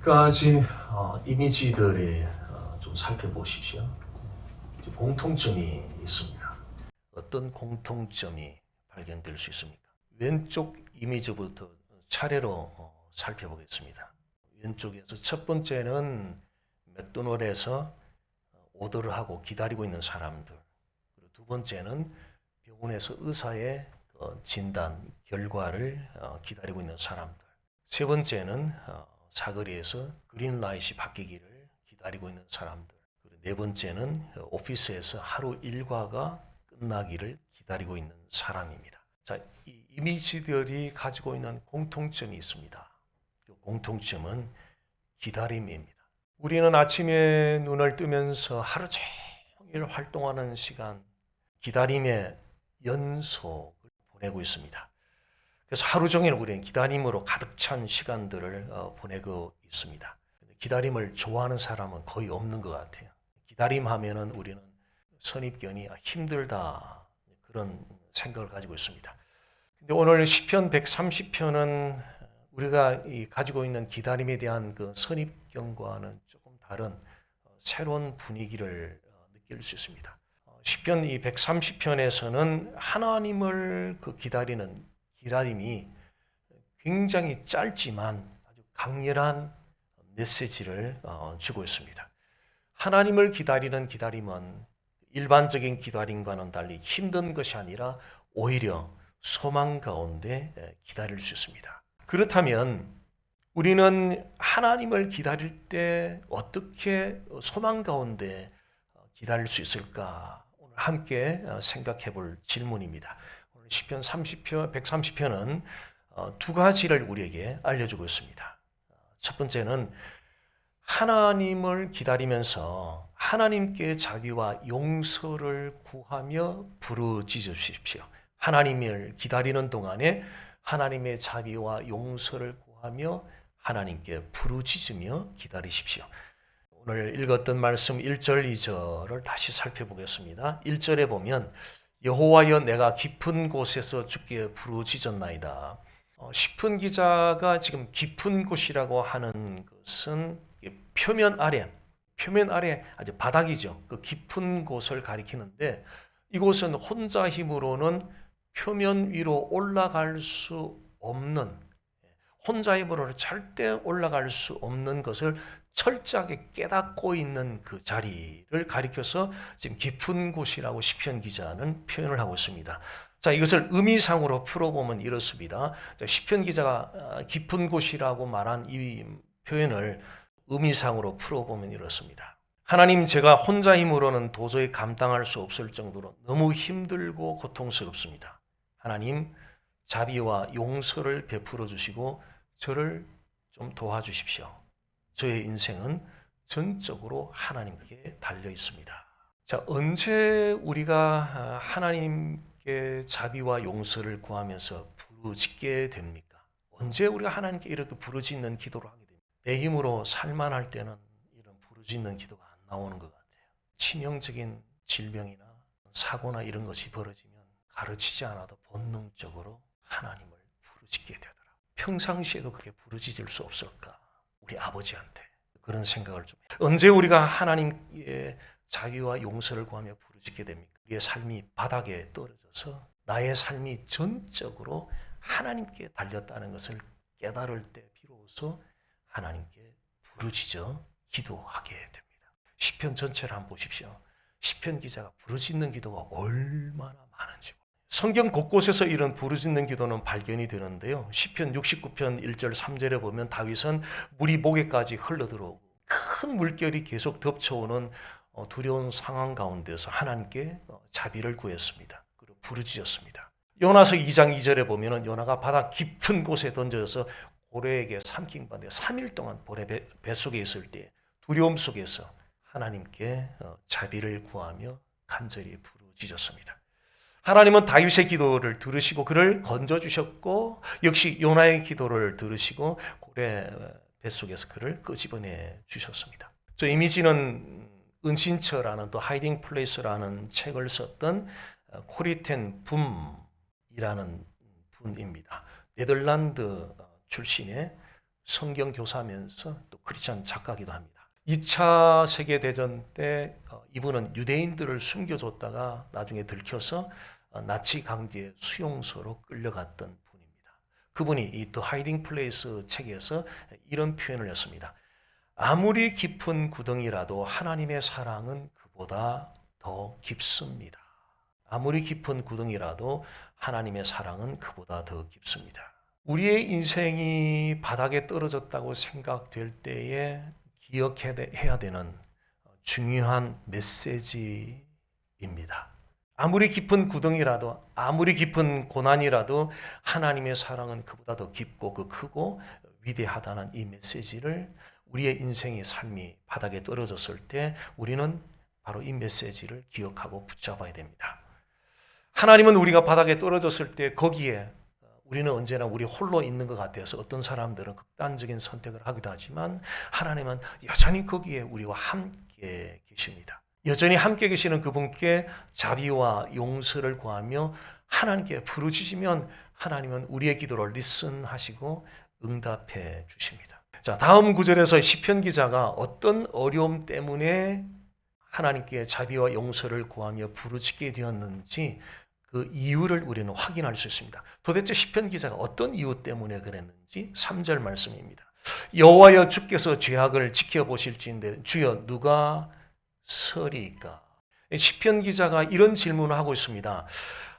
가지 이미지들을 좀 살펴보십시오. 공통점이 있습니다. 어떤 공통점이 발견될 수 있습니까? 왼쪽 이미지부터 차례로 살펴보겠습니다. 왼쪽에서 첫 번째는 맥도날드에서 오더를 하고 기다리고 있는 사람들. 그리고 두 번째는 병원에서 의사의 진단 결과를 기다리고 있는 사람들. 세 번째는 사거리에서 그린라이트이 바뀌기를 기다리고 있는 사람들. 그리고 네 번째는 오피스에서 하루 일과가 끝나기를 기다리고 있는 사람입니다. 자, 이 이미지들이 가지고 있는 공통점이 있습니다. 그 공통점은 기다림입니다. 우리는 아침에 눈을 뜨면서 하루 종일 활동하는 시간, 기다림의 연속을 보내고 있습니다. 그래서 하루 종일 우리는 기다림으로 가득 찬 시간들을 보내고 있습니다. 기다림을 좋아하는 사람은 거의 없는 것 같아요. 기다림 하면은 우리는 선입견이 힘들다 그런 생각을 가지고 있습니다. 근데 오늘 시편 130편은 우리가 가지고 있는 기다림에 대한 그 선입견과는 조금 다른 새로운 분위기를 느낄 수 있습니다. 시편 이 130편에서는 하나님을 기다리는 기다림이 굉장히 짧지만 아주 강렬한 메시지를 주고 있습니다. 하나님을 기다리는 기다림은 일반적인 기다림과는 달리 힘든 것이 아니라 오히려 소망 가운데 기다릴 수 있습니다. 그렇다면 우리는 하나님을 기다릴 때 어떻게 소망 가운데 기다릴 수 있을까? 오늘 함께 생각해 볼 질문입니다. 오늘 시편 130편은 두 가지를 우리에게 알려주고 있습니다. 첫 번째는 하나님을 기다리면서 하나님께 자비와 용서를 구하며 부르짖으십시오. 하나님을 기다리는 동안에 하나님의 자비와 용서를 구하며 하나님께 부르짖으며 기다리십시오. 오늘 읽었던 말씀 1절, 2절을 다시 살펴보겠습니다. 1절에 보면 여호와여 내가 깊은 곳에서 주께 부르짖었나이다. 시편 기자가 지금 깊은 곳이라고 하는 것은 표면 아래 아주 바닥이죠. 그 깊은 곳을 가리키는데 이곳은 혼자 힘으로는 표면 위로 올라갈 수 없는, 혼자 힘으로는 절대 올라갈 수 없는 것을 철저하게 깨닫고 있는 그 자리를 가리켜서 지금 깊은 곳이라고 시편 기자는 표현을 하고 있습니다. 자, 이것을 의미상으로 풀어보면 이렇습니다. 시편 기자가 깊은 곳이라고 말한 이 표현을 의미상으로 풀어보면 이렇습니다. 하나님, 제가 혼자 힘으로는 도저히 감당할 수 없을 정도로 너무 힘들고 고통스럽습니다. 하나님, 자비와 용서를 베풀어 주시고 저를 좀 도와주십시오. 저의 인생은 전적으로 하나님께 달려 있습니다. 자, 언제 우리가 하나님께 자비와 용서를 구하면서 부르짖게 됩니까? 언제 우리가 하나님께 이렇게 부르짖는 기도를 하게 됩니까? 내 힘으로 살만할 때는 이런 부르짖는 기도가 안 나오는 것 같아요. 치명적인 질병이나 사고나 이런 것이 벌어지면 가르치지 않아도 본능적으로 하나님을 부르짖게 되더라. 평상시에도 그렇게 부르짖을 수 없을까? 우리 아버지한테 그런 생각을 좀 해요. 언제 우리가 하나님의 자비와 용서를 구하며 부르짖게 됩니까? 우리의 삶이 바닥에 떨어져서 나의 삶이 전적으로 하나님께 달렸다는 것을 깨달을 때 비로소 하나님께 부르짖어 기도하게 됩니다. 시편 전체를 한번 보십시오. 시편 기자가 부르짖는 기도가 얼마나 많은지. 성경 곳곳에서 이런 부르짖는 기도는 발견이 되는데요. 시편 69편 1절 3절에 보면 다윗은 물이 목에까지 흘러들어오고 큰 물결이 계속 덮쳐오는 두려운 상황 가운데서 하나님께 자비를 구했습니다. 그리고 부르짖었습니다. 요나서 2장 2절에 보면 요나가 바다 깊은 곳에 던져져서 고래에게 삼킨받아 3일 동안 고래 뱃속에 있을 때 두려움 속에서 하나님께 자비를 구하며 간절히 부르짖었습니다. 하나님은 다윗의 기도를 들으시고 그를 건져주셨고 역시 요나의 기도를 들으시고 고래 뱃속에서 그를 끄집어내 주셨습니다. 저 이미지는 은신처라는 또 하이딩 플레이스라는 책을 썼던 코리텐 붐이라는 분입니다. 네덜란드 출신의 성경 교사면서 또 크리스찬 작가이기도 합니다. 2차 세계대전 때 이분은 유대인들을 숨겨줬다가 나중에 들켜서 나치 강제 수용소로 끌려갔던 분입니다. 그분이 이 The Hiding Place 책에서 이런 표현을 했습니다. 아무리 깊은 구덩이라도 하나님의 사랑은 그보다 더 깊습니다. 아무리 깊은 구덩이라도 하나님의 사랑은 그보다 더 깊습니다. 우리의 인생이 바닥에 떨어졌다고 생각될 때에 기억해야 되는 중요한 메시지입니다. 아무리 깊은 구덩이라도, 아무리 깊은 고난이라도 하나님의 사랑은 그보다 더 깊고 그 크고 위대하다는 이 메시지를 우리의 인생의 삶이 바닥에 떨어졌을 때 우리는 바로 이 메시지를 기억하고 붙잡아야 됩니다. 하나님은 우리가 바닥에 떨어졌을 때 거기에 우리는 언제나 우리 홀로 있는 것 같아서 어떤 사람들은 극단적인 선택을 하기도 하지만 하나님은 여전히 거기에 우리와 함께 계십니다. 여전히 함께 계시는 그분께 자비와 용서를 구하며 하나님께 부르짖으면 하나님은 우리의 기도를 리슨하시고 응답해 주십니다. 자, 다음 구절에서 시편 기자가 어떤 어려움 때문에 하나님께 자비와 용서를 구하며 부르짖게 되었는지 그 이유를 우리는 확인할 수 있습니다. 도대체 시편 기자가 어떤 이유 때문에 그랬는지 3절 말씀입니다. 여호와여 주께서 죄악을 지켜보실지인데 주여 누가 서리이까? 시편 기자가 이런 질문을 하고 있습니다.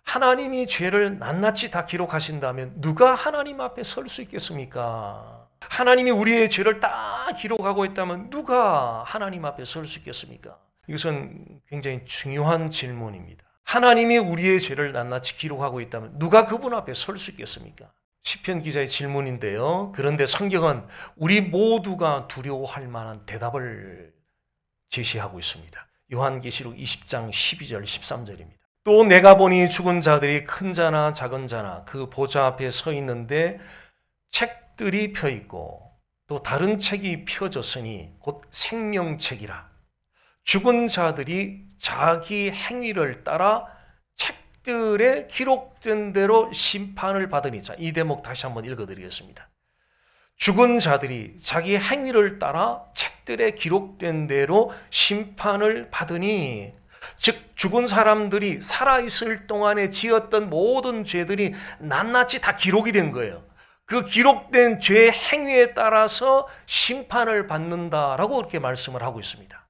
하나님이 죄를 낱낱이 다 기록하신다면 누가 하나님 앞에 설 수 있겠습니까? 하나님이 우리의 죄를 다 기록하고 있다면 누가 하나님 앞에 설 수 있겠습니까? 이것은 굉장히 중요한 질문입니다. 하나님이 우리의 죄를 낱낱이 기록하고 있다면 누가 그분 앞에 설 수 있겠습니까? 시편 기자의 질문인데요. 그런데 성경은 우리 모두가 두려워할 만한 대답을 제시하고 있습니다. 요한계시록 20장 12절 13절입니다. 또 내가 보니 죽은 자들이 큰 자나 작은 자나 그 보좌 앞에 서 있는데 책들이 펴 있고 또 다른 책이 펴졌으니 곧 생명책이라. 죽은 자들이 자기 행위를 따라 책들에 기록된 대로 심판을 받으니. 자, 이 대목 다시 한번 읽어드리겠습니다. 죽은 자들이 자기 행위를 따라 책들에 기록된 대로 심판을 받으니, 즉 죽은 사람들이 살아있을 동안에 지었던 모든 죄들이 낱낱이 다 기록이 된 거예요. 그 기록된 죄 행위에 따라서 심판을 받는다라고 그렇게 말씀을 하고 있습니다.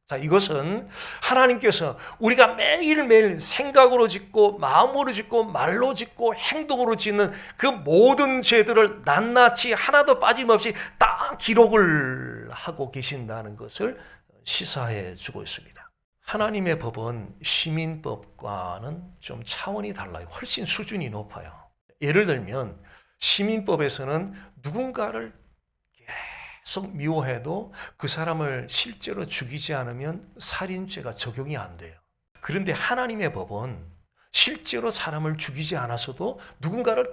자, 이것은 하나님께서 우리가 매일매일 생각으로 짓고 마음으로 짓고 말로 짓고 행동으로 짓는 그 모든 죄들을 낱낱이 하나도 빠짐없이 딱 기록을 하고 계신다는 것을 시사해 주고 있습니다. 하나님의 법은 시민법과는 좀 차원이 달라요. 훨씬 수준이 높아요. 예를 들면 시민법에서는 누군가를 계속 미워해도 그 사람을 실제로 죽이지 않으면 살인죄가 적용이 안 돼요. 그런데 하나님의 법은 실제로 사람을 죽이지 않았어도 누군가를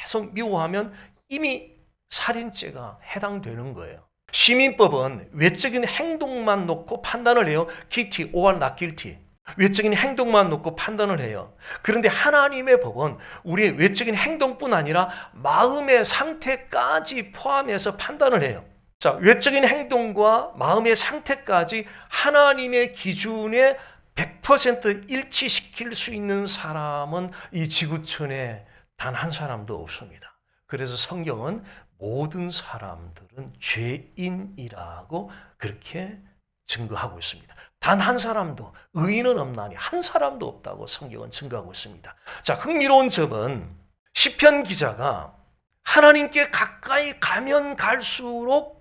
계속 미워하면 이미 살인죄가 해당되는 거예요. 시민법은 외적인 행동만 놓고 판단을 해요. guilty or not guilty. 외적인 행동만 놓고 판단을 해요. 그런데 하나님의 법은 우리의 외적인 행동뿐 아니라 마음의 상태까지 포함해서 판단을 해요. 자, 외적인 행동과 마음의 상태까지 하나님의 기준에 100% 일치시킬 수 있는 사람은 이 지구촌에 단 한 사람도 없습니다. 그래서 성경은 모든 사람들은 죄인이라고 그렇게 증거하고 있습니다. 단 한 사람도, 의인은 없나니 한 사람도 없다고 성경은 증거하고 있습니다. 자, 흥미로운 점은 시편 기자가 하나님께 가까이 가면 갈수록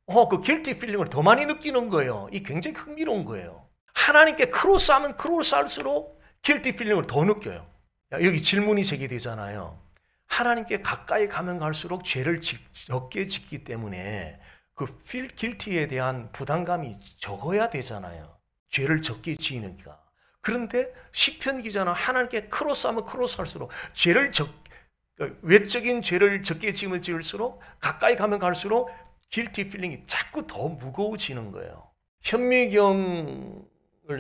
그 guilty feeling을 더 많이 느끼는 거예요. 이 굉장히 흥미로운 거예요. 하나님께 크로스하면 크로스할수록 guilty feeling을 더 느껴요. 여기 질문이 제기되잖아요. 하나님께 가까이 가면 갈수록 죄를 적게 짓기 때문에 그 feel guilty에 대한 부담감이 적어야 되잖아요. 죄를 적게 지으니까. 그런데 시편 기자는 하나님께 크로스하면 크로스할수록 외적인 죄를 적게 지으면 지을수록 가까이 가면 갈수록 guilty feeling이 자꾸 더 무거워지는 거예요. 현미경을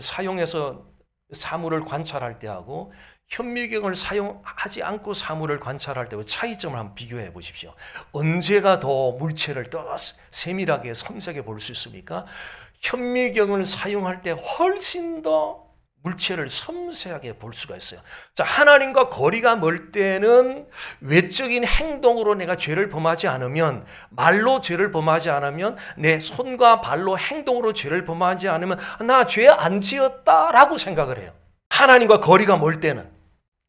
사용해서 사물을 관찰할 때하고 현미경을 사용하지 않고 사물을 관찰할 때의 차이점을 한번 비교해 보십시오. 언제가 더 물체를 더 세밀하게 섬세하게 볼 수 있습니까? 현미경을 사용할 때 훨씬 더 물체를 섬세하게 볼 수가 있어요. 자, 하나님과 거리가 멀 때는 외적인 행동으로 내가 죄를 범하지 않으면, 말로 죄를 범하지 않으면, 내 손과 발로 행동으로 죄를 범하지 않으면 나 죄 안 지었다라고 생각을 해요. 하나님과 거리가 멀 때는.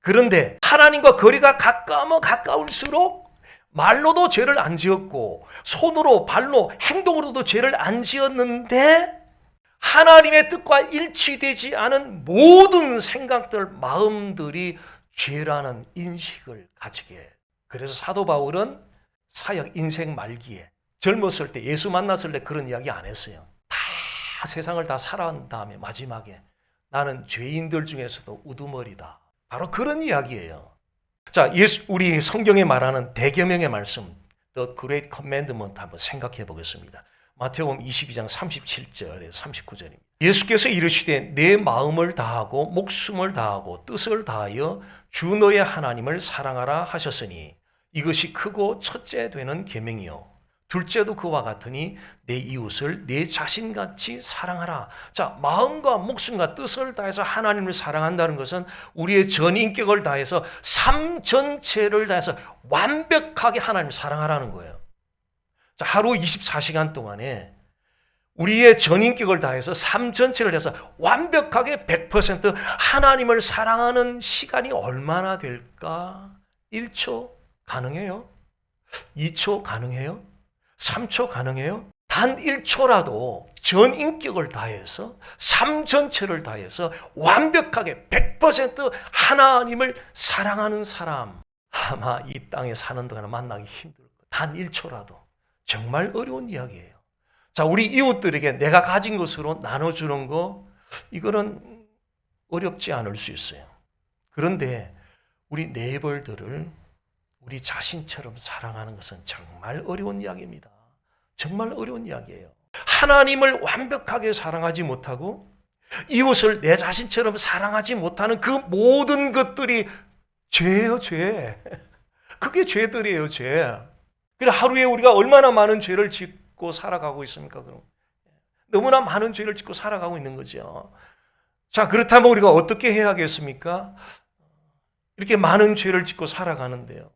그런데 하나님과 거리가 가까우면 가까울수록 말로도 죄를 안 지었고 손으로 발로 행동으로도 죄를 안 지었는데 하나님의 뜻과 일치되지 않은 모든 생각들, 마음들이 죄라는 인식을 가지게 해요. 그래서 사도 바울은 사역 인생 말기에 젊었을 때 예수 만났을 때 그런 이야기 안 했어요. 다 세상을 다 살아온 다음에 마지막에 나는 죄인들 중에서도 우두머리다. 바로 그런 이야기예요. 자, 우리 성경에 말하는 대계명의 말씀, The Great Commandment 한번 생각해 보겠습니다. 마태복음 22장 37절에서 39절입니다. 예수께서 이르시되 내 마음을 다하고 목숨을 다하고 뜻을 다하여 주 너의 하나님을 사랑하라 하셨으니 이것이 크고 첫째 되는 계명이요 둘째도 그와 같으니 내 이웃을 내 자신같이 사랑하라. 자, 마음과 목숨과 뜻을 다해서 하나님을 사랑한다는 것은 우리의 전 인격을 다해서 삶 전체를 다해서 완벽하게 하나님을 사랑하라는 거예요. 자, 하루 24시간 동안에 우리의 전 인격을 다해서 삶 전체를 해서 완벽하게 100% 하나님을 사랑하는 시간이 얼마나 될까? 1초 가능해요? 2초 가능해요? 3초 가능해요? 단 1초라도 전 인격을 다해서 삶 전체를 다해서 완벽하게 100% 하나님을 사랑하는 사람 아마 이 땅에 사는 동안 만나기 힘들 거예요. 단 1초라도. 정말 어려운 이야기예요. 자, 우리 이웃들에게 내가 가진 것으로 나눠주는 거 이거는 어렵지 않을 수 있어요. 그런데 우리 네이버들을 우리 자신처럼 사랑하는 것은 정말 어려운 이야기입니다. 정말 어려운 이야기예요. 하나님을 완벽하게 사랑하지 못하고 이웃을 내 자신처럼 사랑하지 못하는 그 모든 것들이 죄예요, 죄. 그게 죄들이에요, 죄. 그래 하루에 우리가 얼마나 많은 죄를 짓고 살아가고 있습니까? 그럼 너무나 많은 죄를 짓고 살아가고 있는 거죠. 자, 그렇다면 우리가 어떻게 해야겠습니까? 이렇게 많은 죄를 짓고 살아가는데요.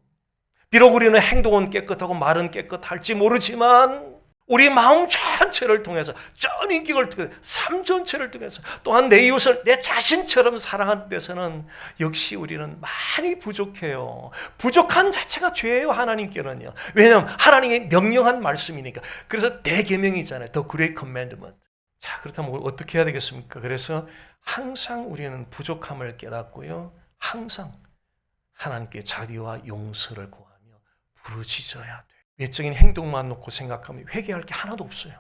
비록 우리는 행동은 깨끗하고 말은 깨끗할지 모르지만 우리 마음 전체를 통해서 전 인격을 통해서 삶 전체를 통해서 또한 내 이웃을 내 자신처럼 사랑하는 데서는 역시 우리는 많이 부족해요. 부족한 자체가 죄예요, 하나님께는요. 왜냐하면 하나님의 명령한 말씀이니까. 그래서 대계명이잖아요. The Great Commandment. 자, 그렇다면 어떻게 해야 되겠습니까? 그래서 항상 우리는 부족함을 깨닫고요. 항상 하나님께 자비와 용서를 구하며 부르짖어야 돼. 외적인 행동만 놓고 생각하면 회개할 게 하나도 없어요.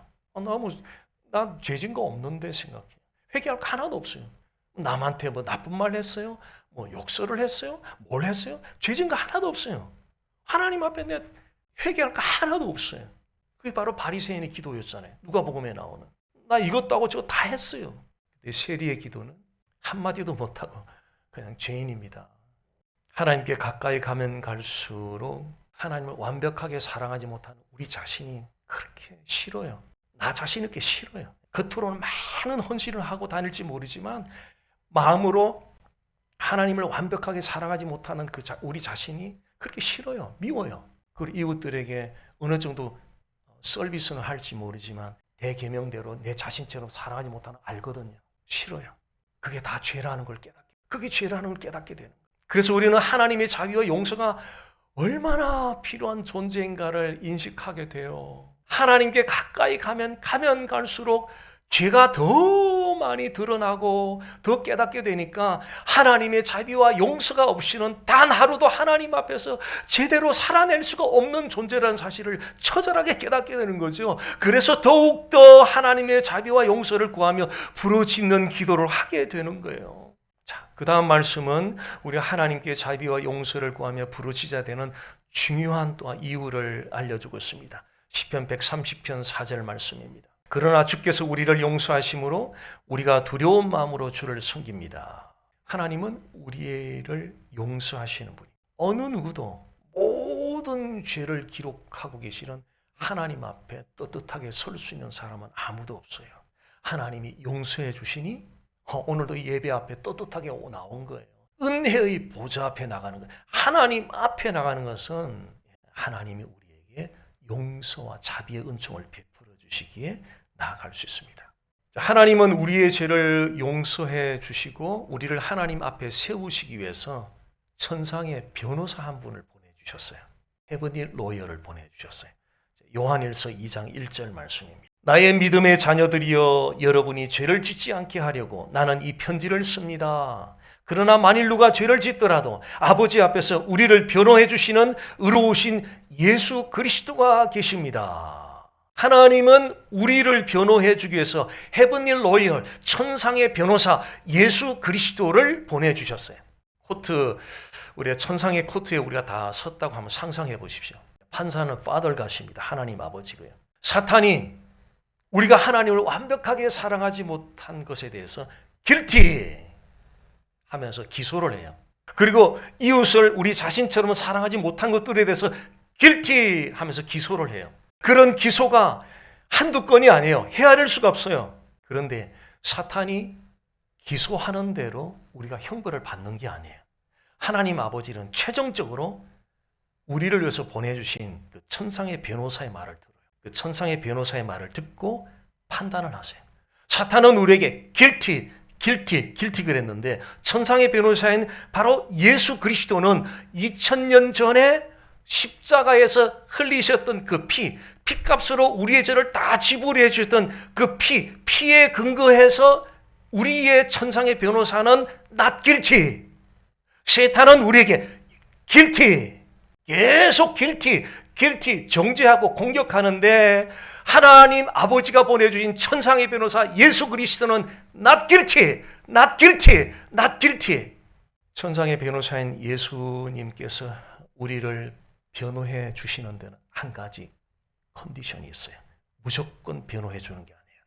나 죄진 거 없는데 생각해. 회개할 거 하나도 없어요. 남한테 뭐 나쁜 말 했어요? 뭐 욕설을 했어요? 뭘 했어요? 죄진 거 하나도 없어요. 하나님 앞에 내 회개할 거 하나도 없어요. 그게 바로 바리새인의 기도였잖아요. 누가복음에 나오는. 나 이것도 하고 저거 다 했어요. 내 세리의 기도는 한마디도 못하고 그냥 죄인입니다. 하나님께 가까이 가면 갈수록 하나님을 완벽하게 사랑하지 못하는 우리 자신이 그렇게 싫어요. 나 자신을 그렇게 싫어요. 겉으로는 많은 헌신을 하고 다닐지 모르지만 마음으로 하나님을 완벽하게 사랑하지 못하는 우리 자신이 그렇게 싫어요. 미워요. 그리고 이웃들에게 어느 정도 서비스는 할지 모르지만 대계명대로 내 자신처럼 사랑하지 못하는 알거든요. 싫어요. 그게 다 죄라는 걸 그게 죄라는 걸 깨닫게 되는 거예요. 그래서 우리는 하나님의 자비와 용서가 얼마나 필요한 존재인가를 인식하게 돼요. 하나님께 가까이 가면 갈수록 죄가 더 많이 드러나고 더 깨닫게 되니까 하나님의 자비와 용서가 없이는 단 하루도 하나님 앞에서 제대로 살아낼 수가 없는 존재라는 사실을 처절하게 깨닫게 되는 거죠. 그래서 더욱더 하나님의 자비와 용서를 구하며 부르짖는 기도를 하게 되는 거예요. 자, 그 다음 말씀은 우리가 하나님께 자비와 용서를 구하며 부르짖어야 되는 중요한 또한 이유를 알려주고 있습니다. 시편 130편 4절 말씀입니다. 그러나 주께서 우리를 용서하심으로 우리가 두려운 마음으로 주를 섬깁니다. 하나님은 우리를 용서하시는 분이 어느 누구도 모든 죄를 기록하고 계시는 하나님 앞에 떳떳하게 설 수 있는 사람은 아무도 없어요. 하나님이 용서해 주시니 오늘도 예배 앞에 떳떳하게 나온 거예요. 은혜의 보좌 앞에 나가는 것, 하나님 앞에 나가는 것은 하나님이 우리에게 용서와 자비의 은총을 베풀어 주시기에 나아갈 수 있습니다. 하나님은 우리의 죄를 용서해 주시고 우리를 하나님 앞에 세우시기 위해서 천상의 변호사 한 분을 보내주셨어요. 헤브니 로이어를 보내주셨어요. 요한일서 2장 1절 말씀입니다. 나의 믿음의 자녀들이여, 여러분이 죄를 짓지 않게 하려고 나는 이 편지를 씁니다. 그러나 만일 누가 죄를 짓더라도 아버지 앞에서 우리를 변호해 주시는 의로우신 예수 그리스도가 계십니다. 하나님은 우리를 변호해 주기 위해서 헤븐리 로이얼, 천상의 변호사 예수 그리스도를 보내주셨어요. 우리가 천상의 코트에 우리가 다 섰다고 한번 상상해 보십시오. 판사는 파더 가십니다. 하나님 아버지고요. 사탄이 우리가 하나님을 완벽하게 사랑하지 못한 것에 대해서 guilty 하면서 기소를 해요. 그리고 이웃을 우리 자신처럼 사랑하지 못한 것들에 대해서 guilty 하면서 기소를 해요. 그런 기소가 한두 건이 아니에요. 헤아릴 수가 없어요. 그런데 사탄이 기소하는 대로 우리가 형벌을 받는 게 아니에요. 하나님 아버지는 최종적으로 우리를 위해서 보내주신 그 천상의 변호사의 말을 들어요. 그 천상의 변호사의 말을 듣고 판단을 하세요. 사탄은 우리에게 guilty 그랬는데 천상의 변호사인 바로 예수 그리스도는 2000년 전에 십자가에서 흘리셨던 그 피값으로 우리의 죄를 다 지불해 주셨던 그 피에 근거해서 우리의 천상의 변호사는 not guilty. 세탄은 우리에게 guilty. 계속 guilty 정죄하고 공격하는데 하나님 아버지가 보내주신 천상의 변호사 예수 그리스도는 not guilty. 천상의 변호사인 예수님께서 우리를 변호해 주시는 데는 한 가지 컨디션이 있어요. 무조건 변호해 주는 게 아니에요.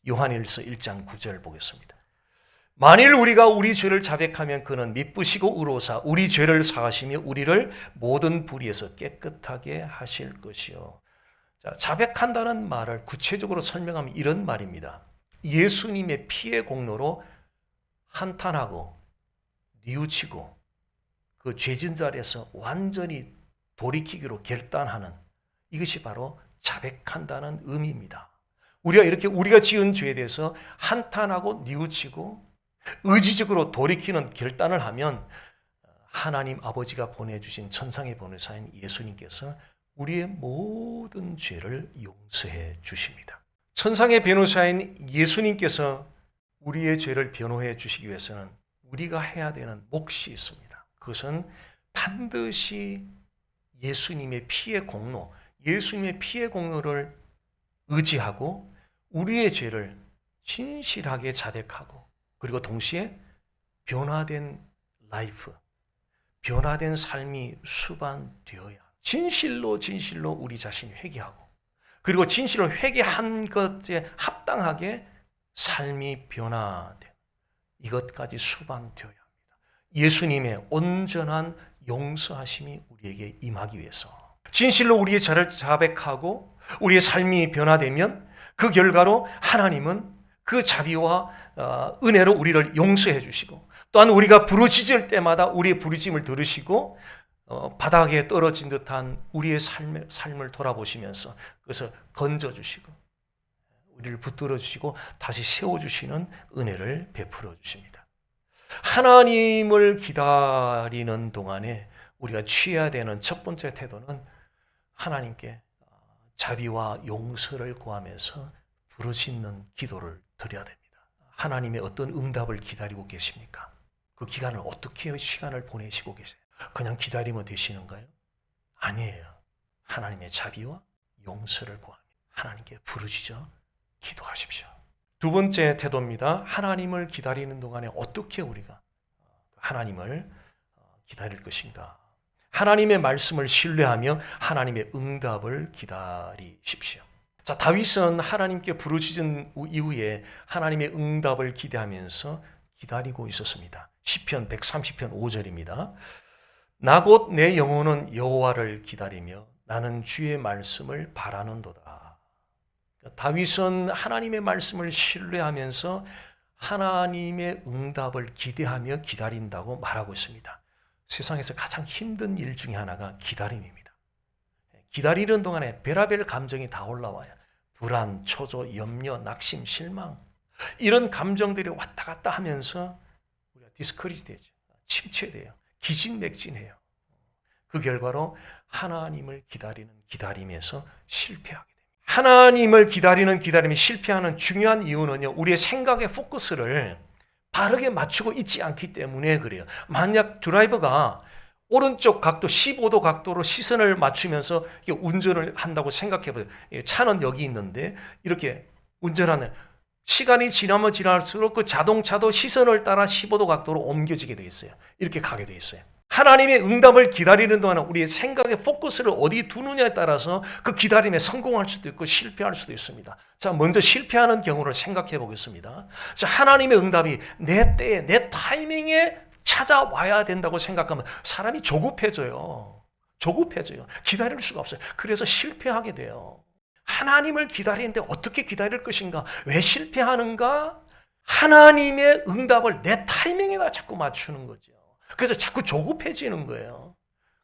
요한일서 1장 9절 보겠습니다. 만일 우리가 우리 죄를 자백하면 그는 미쁘시고 의로우사 우리 죄를 사하시며 우리를 모든 불의에서 깨끗하게 하실 것이요. 자, 자백한다는 말을 구체적으로 설명하면 이런 말입니다. 예수님의 피의 공로로 한탄하고 뉘우치고 그 죄진 자리에서 완전히 돌이키기로 결단하는, 이것이 바로 자백한다는 의미입니다. 우리가 지은 죄에 대해서 한탄하고 뉘우치고 의지적으로 돌이키는 결단을 하면 하나님 아버지가 보내주신 천상의 변호사인 예수님께서 우리의 모든 죄를 용서해 주십니다. 천상의 변호사인 예수님께서 우리의 죄를 변호해 주시기 위해서는 우리가 해야 되는 몫이 있습니다. 그것은 반드시 예수님의 피의 공로를 의지하고 우리의 죄를 진실하게 자백하고 그리고 동시에 변화된 변화된 삶이 수반되어야 진실로 우리 자신이 회개하고 그리고 진실로 회개한 것에 합당하게 삶이 변화된 이것까지 수반되어야 합니다. 예수님의 온전한 용서하심이 우리에게 임하기 위해서 진실로 우리의 죄를 자백하고 우리의 삶이 변화되면 그 결과로 하나님은 그 자비와 은혜로 우리를 용서해 주시고 또한 우리가 부르짖을 때마다 우리의 부르짖음을 들으시고 바닥에 떨어진 듯한 우리의 삶을 돌아보시면서 그것을 건져주시고 우리를 붙들어 주시고 다시 세워주시는 은혜를 베풀어 주십니다. 하나님을 기다리는 동안에 우리가 취해야 되는 첫 번째 태도는 하나님께 자비와 용서를 구하면서 부르짖는 기도를 드려야 됩니다. 하나님의 어떤 응답을 기다리고 계십니까? 그 기간을 어떻게 시간을 보내시고 계세요? 그냥 기다리면 되시는가요? 아니에요. 하나님의 자비와 용서를 구하며 하나님께 부르짖어 기도하십시오. 두 번째 태도입니다. 하나님을 기다리는 동안에 어떻게 우리가 하나님을 기다릴 것인가? 하나님의 말씀을 신뢰하며 하나님의 응답을 기다리십시오. 자, 다윗은 하나님께 부르짖은 이후에 하나님의 응답을 기대하면서 기다리고 있었습니다. 시편 130편 5절입니다. 나 곧 내 영혼은 여호와를 기다리며 나는 주의 말씀을 바라는도다. 다윗은 하나님의 말씀을 신뢰하면서 하나님의 응답을 기대하며 기다린다고 말하고 있습니다. 세상에서 가장 힘든 일 중에 하나가 기다림입니다. 기다리는 동안에 별의별 감정이 다 올라와요. 불안, 초조, 염려, 낙심, 실망, 이런 감정들이 왔다 갔다 하면서 우리가 디스커리지 되죠. 침체돼요. 기진맥진해요. 그 결과로 하나님을 기다리는 기다림에서 실패하게 됩니다. 하나님을 기다리는 기다림이 실패하는 중요한 이유는요, 우리의 생각의 포커스를 바르게 맞추고 있지 않기 때문에 그래요. 만약 드라이버가 오른쪽 각도 15도 각도로 시선을 맞추면서 운전을 한다고 생각해 보세요. 차는 여기 있는데 이렇게 운전하는 시간이 지나면 지날수록 그 자동차도 시선을 따라 15도 각도로 옮겨지게 돼 있어요. 이렇게 가게 돼 있어요. 하나님의 응답을 기다리는 동안 우리의 생각의 포커스를 어디 두느냐에 따라서 그 기다림에 성공할 수도 있고 실패할 수도 있습니다. 자, 먼저 실패하는 경우를 생각해 보겠습니다. 자, 하나님의 응답이 내 때에, 내 타이밍에 찾아와야 된다고 생각하면 사람이 조급해져요. 기다릴 수가 없어요. 그래서 실패하게 돼요. 하나님을 기다리는데 어떻게 기다릴 것인가? 왜 실패하는가? 하나님의 응답을 내 타이밍에다 자꾸 맞추는 거죠. 그래서 자꾸 조급해지는 거예요.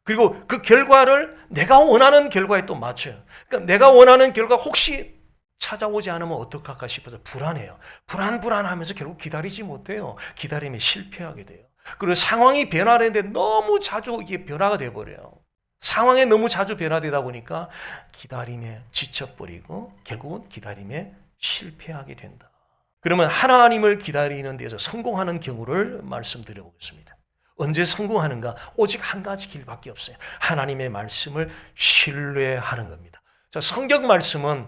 그리고 그 결과를 내가 원하는 결과에 또 맞춰요. 그러니까 내가 원하는 결과 혹시 찾아오지 않으면 어떡할까 싶어서 불안해요. 불안하면서 결국 기다리지 못해요. 기다림에 실패하게 돼요. 그리고 상황이 변화되는데 너무 자주 이게 변화가 돼버려요. 상황에 너무 자주 변화되다 보니까 기다림에 지쳐버리고 결국은 기다림에 실패하게 된다. 그러면 하나님을 기다리는 데서 성공하는 경우를 말씀드려 보겠습니다. 언제 성공하는가? 오직 한 가지 길밖에 없어요. 하나님의 말씀을 신뢰하는 겁니다. 자, 성경 말씀은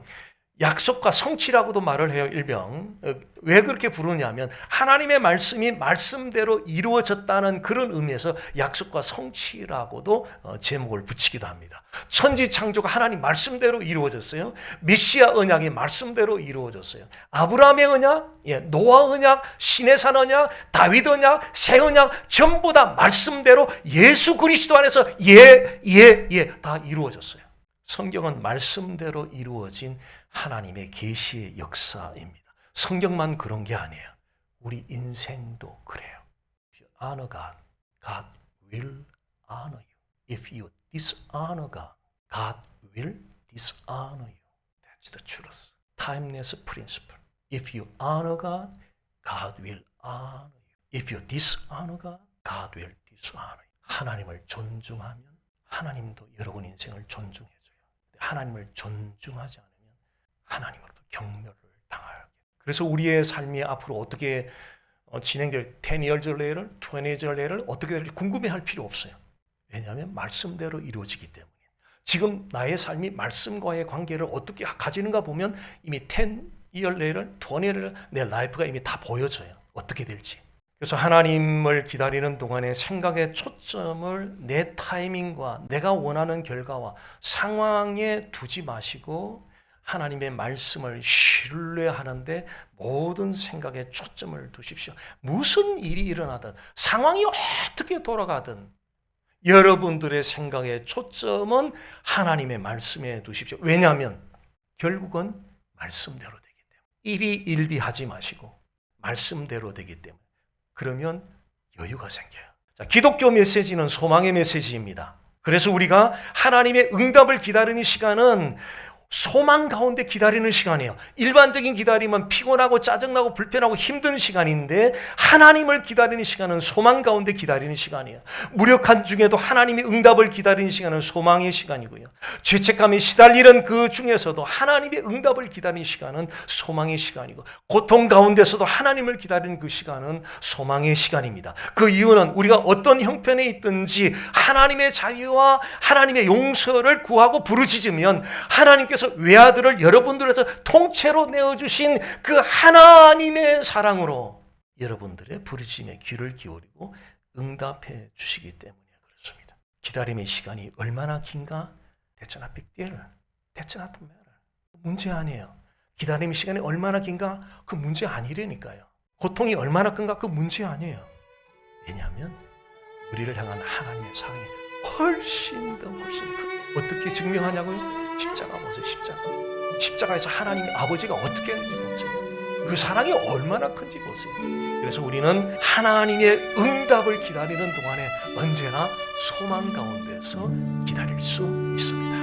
약속과 성취라고도 말을 해요. 일명. 왜 그렇게 부르냐면 하나님의 말씀이 말씀대로 이루어졌다는 그런 의미에서 약속과 성취라고도 제목을 붙이기도 합니다. 천지 창조가 하나님 말씀대로 이루어졌어요. 메시아 언약이 말씀대로 이루어졌어요. 아브라함의 언약, 노아 언약, 시내산 언약, 다윗 언약, 새 언약 전부 다 말씀대로 예수 그리스도 안에서 다 이루어졌어요. 성경은 말씀대로 이루어진 하나님의 계시의 역사입니다. 성경만 그런 게 아니에요. 우리 인생도 그래요. If you honor God, God will honor you. If you dishonor God, God will dishonor you. That's the truth. Timeless principle. If you honor God, God will honor you. If you dishonor God, God will dishonor you. 하나님을 존중하면 하나님도 여러분 인생을 존중해줘요. 하나님을 존중하지 않으면 하나님으로부터 경멸을 당할. 그래서 우리의 삶이 앞으로 어떻게 진행될 10 years later, 20 years later 어떻게 될지 궁금해할 필요 없어요. 왜냐하면 말씀대로 이루어지기 때문에. 지금 나의 삶이 말씀과의 관계를 어떻게 가지는가 보면 이미 10 years later, 20 years later 내 라이프가 이미 다 보여져요. 어떻게 될지. 그래서 하나님을 기다리는 동안에 생각의 초점을 내 타이밍과 내가 원하는 결과와 상황에 두지 마시고 하나님의 말씀을 신뢰하는데 모든 생각에 초점을 두십시오. 무슨 일이 일어나든 상황이 어떻게 돌아가든 여러분들의 생각의 초점은 하나님의 말씀에 두십시오. 왜냐하면 결국은 말씀대로 되기 때문에. 일이 일비하지 마시고 말씀대로 되기 때문에. 그러면 여유가 생겨요. 자, 기독교 메시지는 소망의 메시지입니다. 그래서 우리가 하나님의 응답을 기다리는 시간은 소망 가운데 기다리는 시간이에요. 일반적인 기다림은 피곤하고 짜증나고 불편하고 힘든 시간인데 하나님을 기다리는 시간은 소망 가운데 기다리는 시간이에요. 무력한 중에도 하나님의 응답을 기다리는 시간은 소망의 시간이고요. 죄책감에 시달리는 그 중에서도 하나님의 응답을 기다리는 시간은 소망의 시간이고 고통 가운데서도 하나님을 기다리는 그 시간은 소망의 시간입니다. 그 이유는 우리가 어떤 형편에 있든지 하나님의 자유와 하나님의 용서를 구하고 부르짖으면 하나님께서 외아들을 여러분들에서 통째로 내어주신 그 하나님의 사랑으로 여러분들의 부르짖음에 귀를 기울이고 응답해 주시기 때문에 그렇습니다. 기다림의 시간이 얼마나 긴가? That's not a big deal. That's not a matter. 문제 아니에요. 기다림 시간이 얼마나 긴가? 그 문제 아니라니까요. 고통이 얼마나 큰가? 그 문제 아니에요. 왜냐하면 우리를 향한 하나님의 사랑이 훨씬 더 어떻게 증명하냐고요? 십자가 보세요. 십자가에서 하나님의 아버지가 어떻게 했는지 보세요. 그 사랑이 얼마나 큰지 보세요. 그래서 우리는 하나님의 응답을 기다리는 동안에 언제나 소망 가운데서 기다릴 수 있습니다.